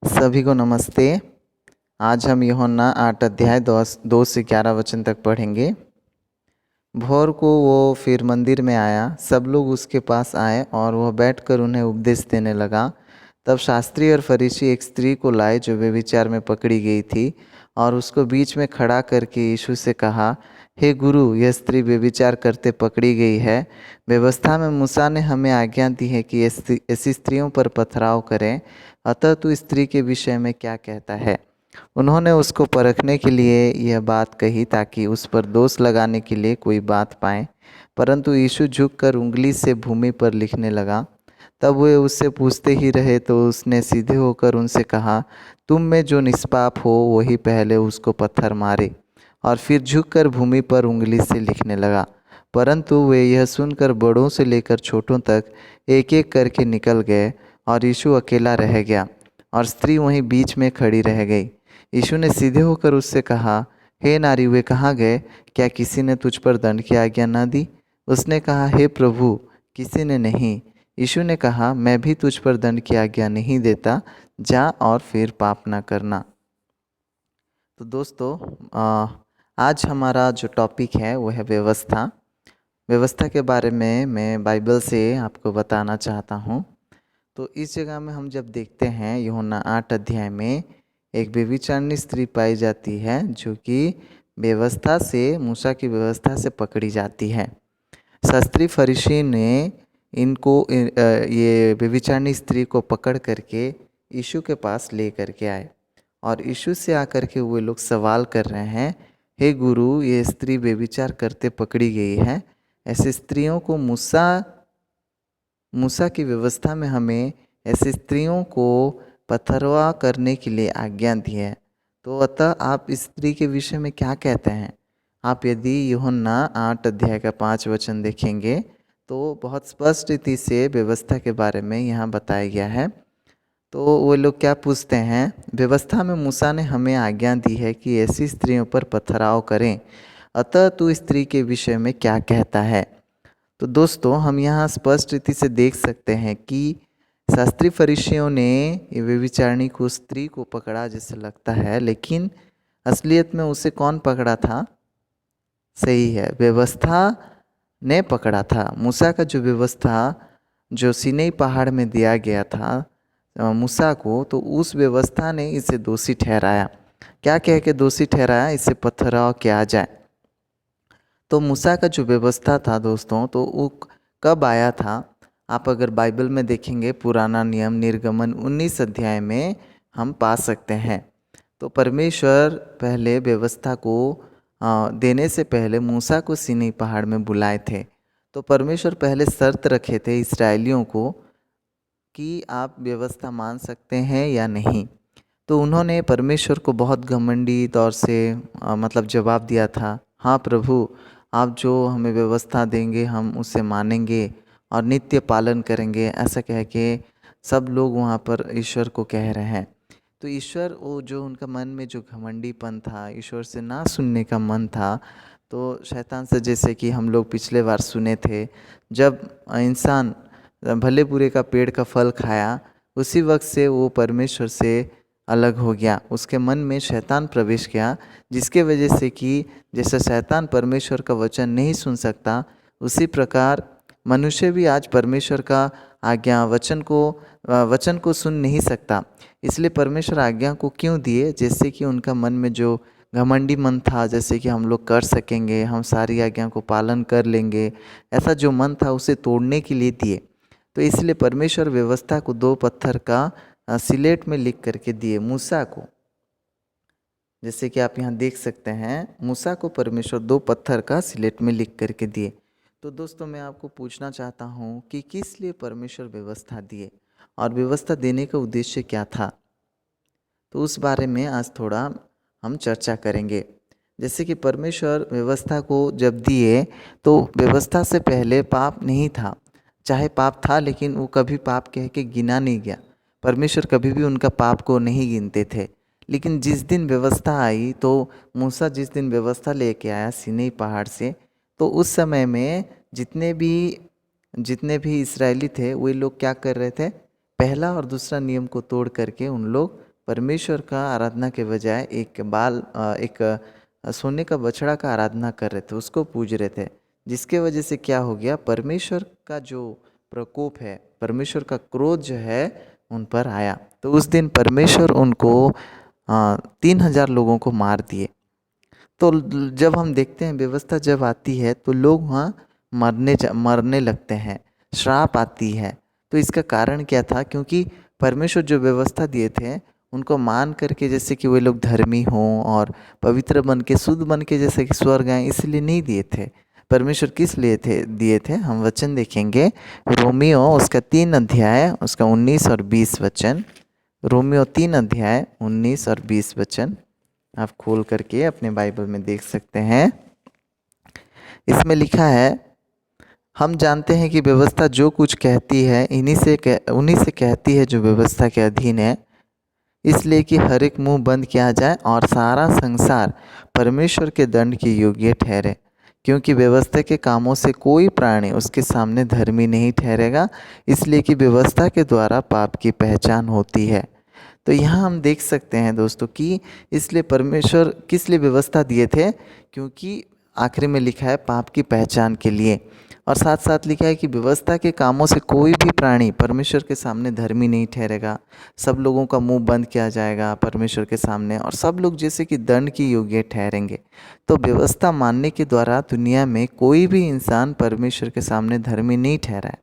सभी को नमस्ते। आज हम यूहन्ना 8 अध्याय 2 से 11 वचन तक पढ़ेंगे। भोर को वो फिर मंदिर में आया, सब लोग उसके पास आए और वह बैठकर उन्हें उपदेश देने लगा। तब शास्त्री और फरीसी एक स्त्री को लाए जो व्यभिचार में पकड़ी गई थी, और उसको बीच में खड़ा करके यीशु से कहा, हे गुरु, यह स्त्री व्यभिचार करते पकड़ी गई है। व्यवस्था में मूसा ने हमें आज्ञा दी है कि ऐसी स्त्रियों पर पथराव करें, अतः तू स्त्री के विषय में क्या कहता है? उन्होंने उसको परखने के लिए यह बात कही ताकि उस पर दोष लगाने के लिए कोई बात पाएं। परंतु यीशु झुककर उंगली से भूमि पर लिखने लगा। तब वे उससे पूछते ही रहे तो उसने सीधे होकर उनसे कहा, तुम में जो निष्पाप हो वही पहले उसको पत्थर मारे। और फिर झुककर भूमि पर उंगली से लिखने लगा। परंतु वे यह सुनकर बड़ों से लेकर छोटों तक एक एक करके निकल गए, और यीशु अकेला रह गया और स्त्री वहीं बीच में खड़ी रह गई। यीशु ने सीधे होकर उससे कहा, हे नारी, वे कहाँ गए? क्या किसी ने तुझ पर दंड की आज्ञा न दी? उसने कहा, हे प्रभु, किसी ने नहीं। यीशु ने कहा, मैं भी तुझ पर दंड की आज्ञा नहीं देता, जा और फिर पाप न करना। तो दोस्तों, आज हमारा जो टॉपिक है वो है व्यवस्था। व्यवस्था के बारे में मैं बाइबल से आपको बताना चाहता हूँ। तो इस जगह में हम जब देखते हैं यूहन्ना 8 अध्याय में एक व्यभिचारिणी स्त्री पाई जाती है जो कि व्यवस्था से, मूसा की व्यवस्था से पकड़ी जाती है। शास्त्री फरीसी ने ये व्यभिचारिणी स्त्री को पकड़ करके यीशु के पास ले करके आए, और यीशु से आकर के वे लोग सवाल कर रहे हैं, हे गुरु, ये स्त्री व्यभिचार करते पकड़ी गई है। ऐसी स्त्रियों को मूसा की व्यवस्था में हमें ऐसी स्त्रियों को पथरवा करने के लिए आज्ञा दी है। तो अतः आप इस स्त्री के विषय में क्या कहते हैं? आप यदि यूहन्ना 8 अध्याय का 5 वचन देखेंगे तो बहुत स्पष्ट रीति से व्यवस्था के बारे में यहाँ बताया गया है। तो वो लोग क्या पूछते हैं, व्यवस्था में मूसा ने हमें आज्ञा दी है कि ऐसी स्त्रियों पर पथराव करें, अतः तू स्त्री के विषय में क्या कहता है? तो दोस्तों, हम यहाँ स्पष्ट रीति से देख सकते हैं कि शास्त्री फरीसियों ने ये व्यभिचारिणी को, स्त्री को पकड़ा जैसे लगता है, लेकिन असलियत में उसे कौन पकड़ा था? सही है, व्यवस्था ने पकड़ा था। मूसा का जो व्यवस्था जो सीनै पहाड़ में दिया गया था मूसा को, तो उस व्यवस्था ने इसे दोषी ठहराया। क्या कह के दोषी ठहराया? इसे पथराव किया जाए। तो मूसा का जो व्यवस्था था दोस्तों, तो वो कब आया था? आप अगर बाइबल में देखेंगे पुराना नियम निर्गमन 19 अध्याय में हम पा सकते हैं। तो परमेश्वर पहले व्यवस्था को देने से पहले मूसा को सीनै पहाड़ में बुलाए थे। तो परमेश्वर पहले शर्त रखे थे इस्राएलियों को कि आप व्यवस्था मान सकते हैं या नहीं। तो उन्होंने परमेश्वर को बहुत घमंडी तौर से मतलब जवाब दिया था, हाँ प्रभु, आप जो हमें व्यवस्था देंगे हम उसे मानेंगे और नित्य पालन करेंगे, ऐसा कह के सब लोग वहाँ पर ईश्वर को कह रहे हैं। तो ईश्वर, वो जो उनका मन में जो घमंडीपन था, ईश्वर से ना सुनने का मन था, तो शैतान से, जैसे कि हम लोग पिछले बार सुने थे, जब इंसान भले बुरे का पेड़ का फल खाया, उसी वक्त से वो परमेश्वर से अलग हो गया। उसके मन में शैतान प्रवेश किया, जिसके वजह से कि जैसा शैतान परमेश्वर का वचन नहीं सुन सकता, उसी प्रकार मनुष्य भी आज परमेश्वर का आज्ञा वचन को सुन नहीं सकता। इसलिए परमेश्वर आज्ञा को क्यों दिए? जैसे कि उनका मन में जो घमंडी मन था, जैसे कि हम लोग कर सकेंगे, हम सारी आज्ञा को पालन कर लेंगे, ऐसा जो मन था उसे तोड़ने के लिए दिए। तो इसलिए परमेश्वर व्यवस्था को 2 पत्थर का सिलेट में लिख करके दिए मूसा को। जैसे कि आप यहाँ देख सकते हैं, मूसा को परमेश्वर 2 पत्थर का सिलेट में लिख करके दिए। तो दोस्तों, मैं आपको पूछना चाहता हूँ कि किस लिए परमेश्वर व्यवस्था दिए और व्यवस्था देने का उद्देश्य क्या था? तो उस बारे में आज थोड़ा हम चर्चा करेंगे। जैसे कि परमेश्वर व्यवस्था को जब दिए, तो व्यवस्था से पहले पाप नहीं था। चाहे पाप था, लेकिन वो कभी पाप कह के गिना नहीं गया। परमेश्वर कभी भी उनका पाप को नहीं गिनते थे। लेकिन जिस दिन व्यवस्था आई, तो मूसा जिस दिन व्यवस्था लेके आया सीनै पहाड़ से, तो उस समय में जितने भी इस्राएली थे, वे लोग क्या कर रहे थे? पहला और दूसरा नियम को तोड़ करके उन लोग परमेश्वर का आराधना के बजाय एक सोने का बछड़ा का आराधना कर रहे थे, उसको पूज रहे थे, जिसके वजह से क्या हो गया, परमेश्वर का जो प्रकोप है, परमेश्वर का क्रोध जो है उन पर आया। तो उस दिन परमेश्वर उनको 3,000 लोगों को मार दिए। तो जब हम देखते हैं व्यवस्था जब आती है तो लोग वहाँ मरने लगते हैं, श्राप आती है। तो इसका कारण क्या था, क्योंकि परमेश्वर जो व्यवस्था दिए थे उनको मान करके, जैसे कि वे लोग धर्मी हों और पवित्र बन के शुद्ध बन के जैसे कि स्वर्ग आए, इसलिए नहीं दिए थे। परमेश्वर किस लिए दिए थे, हम वचन देखेंगे। रोमियो उसका 3 अध्याय उसका 19 और 20 वचन। रोमियो 3 अध्याय 19 और 20 वचन आप खोल करके अपने बाइबल में देख सकते हैं। इसमें लिखा है, हम जानते हैं कि व्यवस्था जो कुछ कहती है उन्हीं से कहती है जो व्यवस्था के अधीन है, इसलिए कि हर एक मुंह बंद किया जाए और सारा संसार परमेश्वर के दंड के योग्य ठहरे, क्योंकि व्यवस्था के कामों से कोई प्राणी उसके सामने धर्मी नहीं ठहरेगा, इसलिए कि व्यवस्था के द्वारा पाप की पहचान होती है। तो यहाँ हम देख सकते हैं दोस्तों कि इसलिए परमेश्वर किस लिए व्यवस्था दिए थे, क्योंकि आखिरी में लिखा है पाप की पहचान के लिए, और साथ साथ लिखा है कि व्यवस्था के कामों से कोई भी प्राणी परमेश्वर के सामने धर्मी नहीं ठहरेगा। सब लोगों का मुंह बंद किया जाएगा परमेश्वर के सामने, और सब लोग जैसे कि दंड की योग्य ठहरेंगे। तो व्यवस्था मानने के द्वारा दुनिया में कोई भी इंसान परमेश्वर के सामने धर्मी नहीं ठहरा है।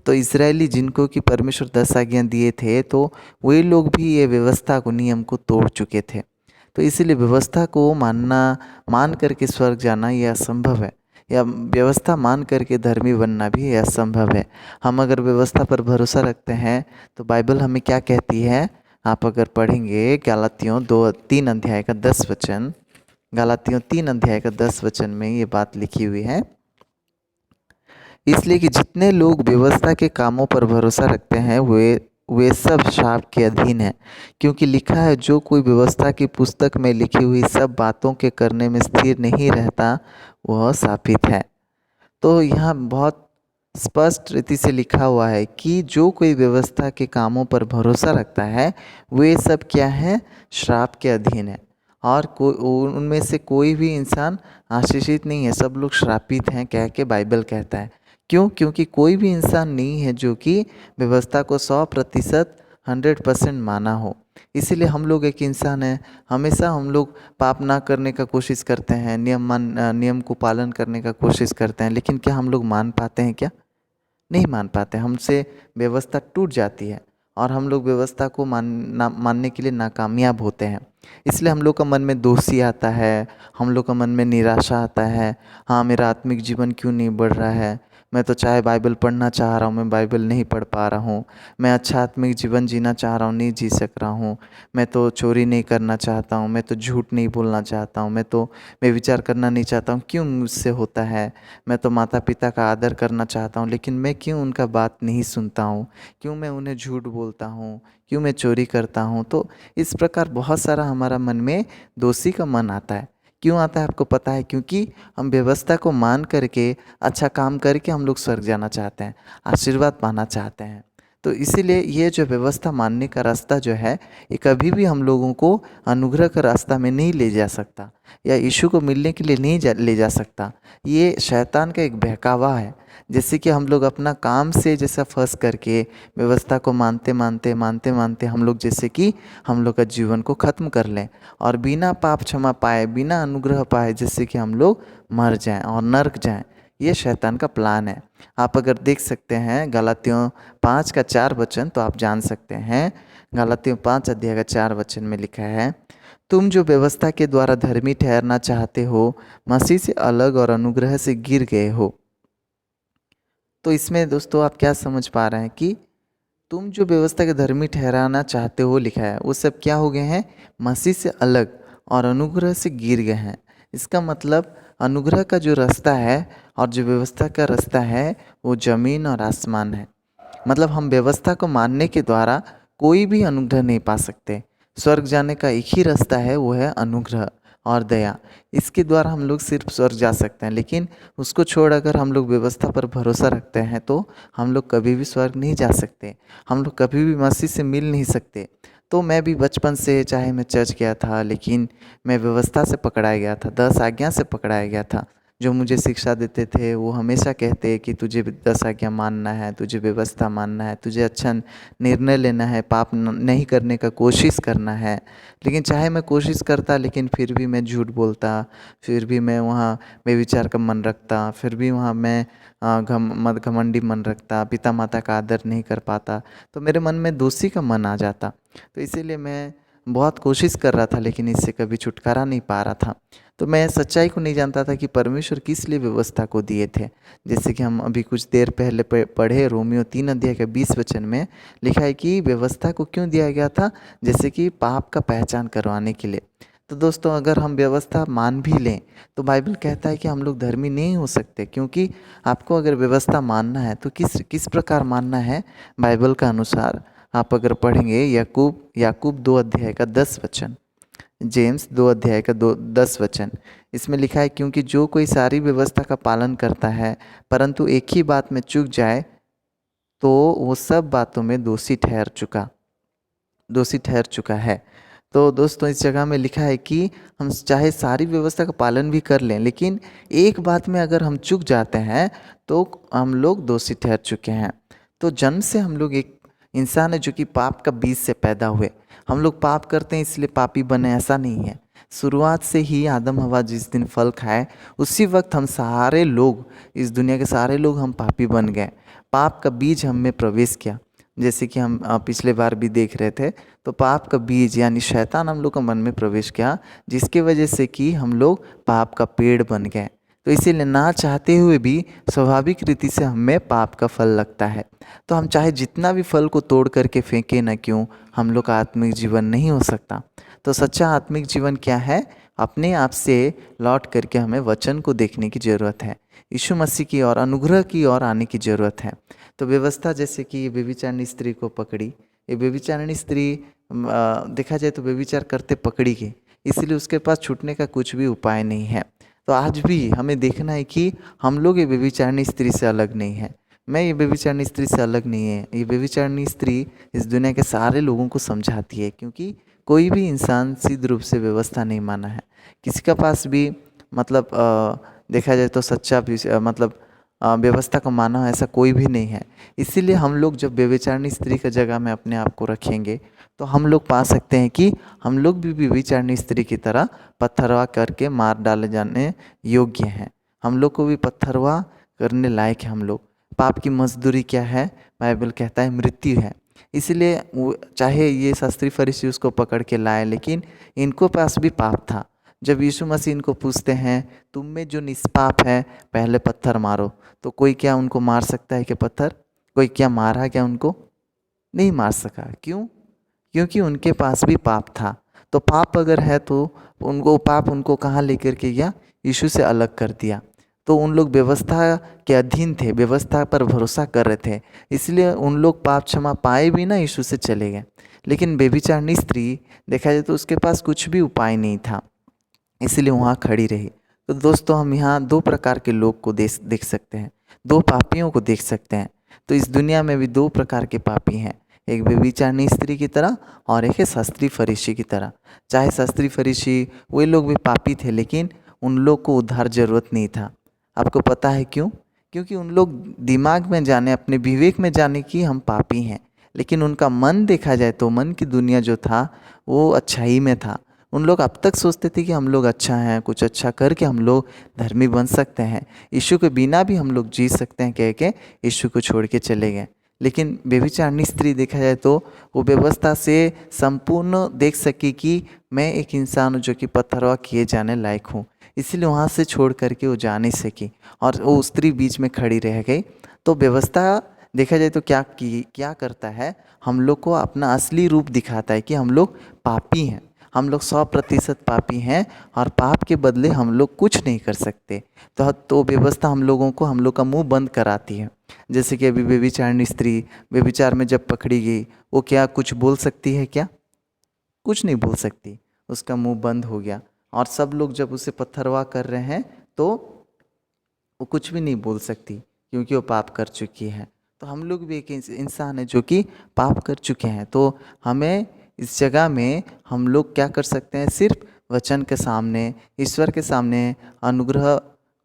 तो इजरायली जिनको कि परमेश्वर 10 आज्ञा दिए थे, तो वे लोग भी ये व्यवस्था को, नियम को तोड़ चुके थे। तो इसीलिए व्यवस्था को मान करके स्वर्ग जाना यह असंभव है, या व्यवस्था मान करके धर्मी बनना भी यह असंभव है। हम अगर व्यवस्था पर भरोसा रखते हैं तो बाइबल हमें क्या कहती है, आप अगर पढ़ेंगे गलातियों 3 अध्याय का 10 वचन, गलातियों 3 अध्याय का 10 वचन में ये बात लिखी हुई है, इसलिए कि जितने लोग व्यवस्था के कामों पर भरोसा रखते हैं वे सब शाप के अधीन हैं, क्योंकि लिखा है, जो कोई व्यवस्था की पुस्तक में लिखी हुई सब बातों के करने में स्थिर नहीं रहता वह शापित है। तो यहाँ बहुत स्पष्ट रीति से लिखा हुआ है कि जो कोई व्यवस्था के कामों पर भरोसा रखता है वे सब क्या है, श्राप के अधीन है, और उनमें से कोई भी इंसान आशीषित नहीं है, सब लोग श्रापित हैं कह के बाइबल कहता है। क्यों? क्योंकि कोई भी इंसान नहीं है जो कि व्यवस्था को 100% 100% माना हो। इसीलिए हम लोग एक इंसान है, हमेशा हम लोग पाप ना करने का कोशिश करते हैं, नियम को पालन करने का कोशिश करते हैं, लेकिन क्या हम लोग मान पाते हैं क्या? नहीं मान पाते। हमसे व्यवस्था टूट जाती है और हम लोग व्यवस्था को मानने के लिए नाकामयाब होते हैं। इसलिए हम लोग का मन में दोषी आता है, हम लोग का मन में निराशा आता है, हाँ मेरा आत्मिक जीवन क्यों नहीं बढ़ रहा है, मैं तो चाहे बाइबल पढ़ना चाह रहा हूँ, मैं बाइबल नहीं पढ़ पा रहा हूँ, मैं अच्छा आत्मिक जीवन जीना चाह रहा हूँ, नहीं जी सक रहा हूँ, मैं तो चोरी नहीं करना चाहता हूँ, मैं तो झूठ नहीं बोलना चाहता हूँ, मैं विचार करना नहीं चाहता हूँ, क्यों मुझसे होता है, मैं तो माता पिता का आदर करना चाहता हूँ, लेकिन मैं क्यों उनका बात नहीं सुनता हूँ, क्यों मैं उन्हें झूठ बोलता हूँ, क्यों मैं चोरी करता हूँ। तो इस प्रकार बहुत सारा हमारा मन में दोषी का मन आता है। क्यों आता है आपको पता है? क्योंकि हम व्यवस्था को मान करके, अच्छा काम करके हम लोग स्वर्ग जाना चाहते हैं, आशीर्वाद पाना चाहते हैं। तो इसीलिए ये जो व्यवस्था मानने का रास्ता जो है, ये कभी भी हम लोगों को अनुग्रह का रास्ता में नहीं ले जा सकता, या यीशु को मिलने के लिए नहीं ले जा सकता। ये शैतान का एक बहकावा है। जैसे कि हम लोग अपना काम से जैसा फंस करके व्यवस्था को मानते मानते हम लोग जैसे कि हम लोग का जीवन को ख़त्म कर लें, और बिना पाप क्षमा पाए, बिना अनुग्रह पाए जैसे कि हम लोग मर जाएं और नर्क जाएं। ये शैतान का प्लान है। आप अगर देख सकते हैं गलातियों 5 का 4 वचन, तो आप जान सकते हैं। गलातियों 5 अध्याय का 4 वचन में लिखा है, तुम जो व्यवस्था के द्वारा धर्मी ठहरना चाहते हो मसीह से अलग और अनुग्रह से गिर गए हो। तो इसमें दोस्तों आप क्या समझ पा रहे हैं कि तुम जो व्यवस्था के धर्मी ठहराना चाहते हो लिखा है, वो सब क्या हो गए हैं? मसीह से अलग और अनुग्रह से गिर गए हैं। इसका मतलब अनुग्रह का जो रास्ता है और जो व्यवस्था का रास्ता है वो ज़मीन और आसमान है। मतलब हम व्यवस्था को मानने के द्वारा कोई भी अनुग्रह नहीं पा सकते। स्वर्ग जाने का एक ही रास्ता है, वो है अनुग्रह और दया। इसके द्वारा हम लोग सिर्फ स्वर्ग जा सकते हैं, लेकिन उसको छोड़ अगर हम लोग व्यवस्था पर भरोसा रखते हैं तो हम लोग कभी भी स्वर्ग नहीं जा सकते, हम लोग कभी भी मसीह से मिल नहीं सकते। तो मैं भी बचपन से, चाहे मैं चर्च गया था, लेकिन मैं व्यवस्था से पकड़ाया गया था, 10 आज्ञा से पकड़ाया गया था। जो मुझे शिक्षा देते थे वो हमेशा कहते कि तुझे 10 आज्ञा मानना है, तुझे व्यवस्था मानना है, तुझे अच्छा निर्णय लेना है, पाप नहीं करने का कोशिश करना है। लेकिन चाहे मैं कोशिश करता, लेकिन फिर भी मैं झूठ बोलता, फिर भी मैं वहाँ बेविचार का मन रखता, फिर भी वहाँ मैं घमंडी मन रखता, पिता माता का आदर नहीं कर पाता, तो मेरे मन में दोषी का मन आ जाता। तो इसीलिए मैं बहुत कोशिश कर रहा था, लेकिन इससे कभी छुटकारा नहीं पा रहा था। तो मैं सच्चाई को नहीं जानता था कि परमेश्वर किस लिए व्यवस्था को दिए थे। जैसे कि हम अभी कुछ देर पहले पढ़े, रोमियो 3 अध्याय के 20 वचन में लिखा है कि व्यवस्था को क्यों दिया गया था, जैसे कि पाप का पहचान करवाने के लिए। तो दोस्तों, अगर हम व्यवस्था मान भी लें तो बाइबल कहता है कि हम लोग धर्मी नहीं हो सकते, क्योंकि आपको अगर व्यवस्था मानना है तो किस किस प्रकार मानना है बाइबल का अनुसार। आप अगर पढ़ेंगे याकूब 2 अध्याय का 10 वचन, जेम्स 2 अध्याय का 10 वचन, इसमें लिखा है, क्योंकि जो कोई सारी व्यवस्था का पालन करता है परंतु एक ही बात में चूक जाए तो वो सब बातों में दोषी ठहर चुका है। तो दोस्तों, इस जगह में लिखा है कि हम चाहे सारी व्यवस्था का पालन भी कर लें, लेकिन एक बात में अगर हम चूक जाते हैं तो हम लोग दोषी ठहर चुके हैं। तो जन्म से हम लोग एक इंसान है जो कि पाप का बीज से पैदा हुए। हम लोग पाप करते हैं इसलिए पापी बने, ऐसा नहीं है। शुरुआत से ही आदम हवा जिस दिन फल खाए उसी वक्त हम सारे लोग, इस दुनिया के सारे लोग हम पापी बन गए। पाप का बीज हम में प्रवेश किया। जैसे कि हम पिछले बार भी देख रहे थे, तो पाप का बीज यानी शैतान हम लोग का मन में प्रवेश किया, जिसके वजह से कि हम लोग पाप का पेड़ बन गए। तो इसीलिए ना चाहते हुए भी स्वाभाविक रीति से हमें पाप का फल लगता है। तो हम चाहे जितना भी फल को तोड़ करके फेंके ना क्यों, हम लोग का आत्मिक जीवन नहीं हो सकता। तो सच्चा आत्मिक जीवन क्या है? अपने आप से लौट करके हमें वचन को देखने की ज़रूरत है, यीशु मसीह की और अनुग्रह की ओर आने की ज़रूरत है। तो व्यवस्था, जैसे कि ये व्यभिचारिणी स्त्री को पकड़ी, ये व्यभिचारिणी स्त्री देखा जाए तो व्यभिचार करते पकड़ी गई, इसलिए उसके पास छूटने का कुछ भी उपाय नहीं है। तो आज भी हमें देखना है कि हम लोग ये व्यभिचारिणी स्त्री से अलग नहीं है। मैं ये व्यभिचारिणी स्त्री से अलग नहीं है। ये व्यभिचारिणी स्त्री इस दुनिया के सारे लोगों को समझाती है, क्योंकि कोई भी इंसान सिद्ध रूप से व्यवस्था नहीं माना है। किसी का पास भी मतलब देखा जाए तो सच्चा भी मतलब व्यवस्था को माना ऐसा कोई भी नहीं है। इसीलिए हम लोग जब व्यभिचारिणी स्त्री की जगह में अपने आप को रखेंगे तो हम लोग पा सकते हैं कि हम लोग भी व्यभिचारिणी स्त्री की तरह पत्थरवा करके मार डाले जाने योग्य हैं। हम लोग को भी पत्थरवा करने लायक है। हम लोग, पाप की मजदूरी क्या है? बाइबल कहता है मृत्यु है। इसलिए वो चाहे ये शास्त्री फरीसी उसको पकड़ के लाए, लेकिन इनको पास भी पाप था। जब यीशु मसीह इनको पूछते हैं, तुम में जो निष्पाप है पहले पत्थर मारो, तो कोई क्या उनको मार सकता है कि पत्थर? कोई क्या मारा क्या उनको? नहीं मार सका। क्यों? क्योंकि उनके पास भी पाप था। तो पाप अगर है तो उनको पाप उनको कहाँ लेकर के गया? यीशु से अलग कर दिया। तो उन लोग व्यवस्था के अधीन थे, व्यवस्था पर भरोसा कर रहे थे, इसलिए उन लोग पाप क्षमा पाए भी ना यीशु से चले गए। लेकिन व्यभिचारिणी स्त्री, देखा जाए तो उसके पास कुछ भी उपाय नहीं था, इसलिए वहाँ खड़ी रही। तो दोस्तों, हम यहाँ दो प्रकार के लोग को देख सकते हैं, दो पापियों को देख सकते हैं। तो इस दुनिया में भी दो प्रकार के पापी हैं, एक व्यभिचारिणी स्त्री की तरह और एक है शास्त्री फरीसी की तरह। चाहे शास्त्री फरीसी वे लोग भी पापी थे, लेकिन उन लोग को उद्धार जरूरत नहीं था। आपको पता है क्यों? क्योंकि उन लोग दिमाग में जाने, अपने विवेक में जाने कि हम पापी हैं, लेकिन उनका मन देखा जाए तो मन की दुनिया जो था वो अच्छाई में था। उन लोग अब तक सोचते थे कि हम लोग अच्छा हैं, कुछ अच्छा करके हम लोग धर्मी बन सकते हैं, यीशु के बिना भी हम लोग जी सकते हैं, कह के यीशु को छोड़ के चले गए। लेकिन व्यभिचारिणी स्त्री देखा जाए तो वो व्यवस्था से संपूर्ण देख सकी कि मैं एक इंसान हूँ जो कि पत्थरवा किए जाने लायक हूँ, इसलिए वहाँ से छोड़ करके वो जा नहीं सकी और वो स्त्री बीच में खड़ी रह गई। तो व्यवस्था देखा जाए तो क्या करता है? हम लोग को अपना असली रूप दिखाता है कि हम लोग पापी हैं, हम लोग 100% पापी हैं और पाप के बदले हम लोग कुछ नहीं कर सकते। तो व्यवस्था हम लोगों को, हम लोग का मुंह बंद कराती है। जैसे कि अभी व्यभिचारिणी स्त्री व्यभिचार में जब पकड़ी गई, वो क्या कुछ बोल सकती है? क्या कुछ नहीं बोल सकती, उसका मुंह बंद हो गया। और सब लोग जब उसे पत्थरवा कर रहे हैं तो वो कुछ भी नहीं बोल सकती, क्योंकि वो पाप कर चुकी है। तो हम लोग भी एक इंसान है जो कि पाप कर चुके हैं। तो हमें इस जगह में हम लोग क्या कर सकते हैं, सिर्फ वचन के सामने, ईश्वर के सामने अनुग्रह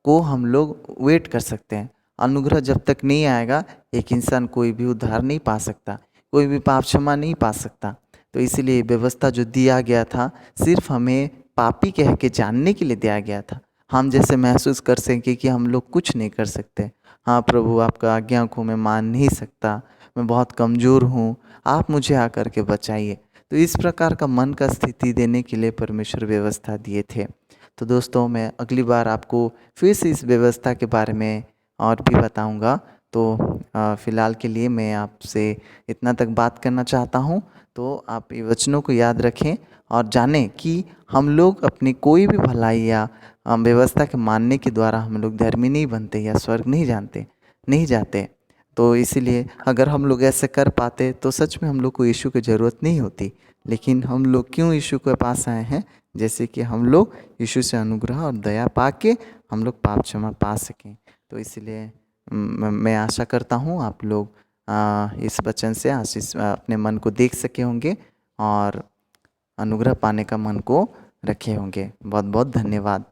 को हम लोग वेट कर सकते हैं। अनुग्रह जब तक नहीं आएगा एक इंसान कोई भी उद्धार नहीं पा सकता, कोई भी पाप क्षमा नहीं पा सकता। तो इसीलिए व्यवस्था जो दिया गया था सिर्फ हमें पापी कह के जानने के लिए दिया गया था। हम जैसे महसूस कर सकें कि हम लोग कुछ नहीं कर सकते। हाँ प्रभु, आपका आज्ञा को मैं मान नहीं सकता, मैं बहुत कमज़ोर हूँ, आप मुझे आकर के बचाइए। तो इस प्रकार का मन का स्थिति देने के लिए परमेश्वर व्यवस्था दिए थे। तो दोस्तों, मैं अगली बार आपको फिर से इस व्यवस्था के बारे में और भी बताऊंगा। तो फ़िलहाल के लिए मैं आपसे इतना तक बात करना चाहता हूँ। तो आप ये वचनों को याद रखें और जानें कि हम लोग अपनी कोई भी भलाई या व्यवस्था के मानने के द्वारा हम लोग धर्मी नहीं बनते या स्वर्ग नहीं जाते। तो इसीलिए अगर हम लोग ऐसे कर पाते तो सच में हम लोग को यीशु की ज़रूरत नहीं होती। लेकिन हम लोग क्यों यीशु के पास आए हैं, जैसे कि हम लोग यीशु से अनुग्रह और दया पाके हम लोग पाप क्षमा पा सकें। तो इसलिए मैं आशा करता हूँ आप लोग इस वचन से आशीष अपने मन को देख सके होंगे और अनुग्रह पाने का मन को रखे होंगे। बहुत बहुत धन्यवाद।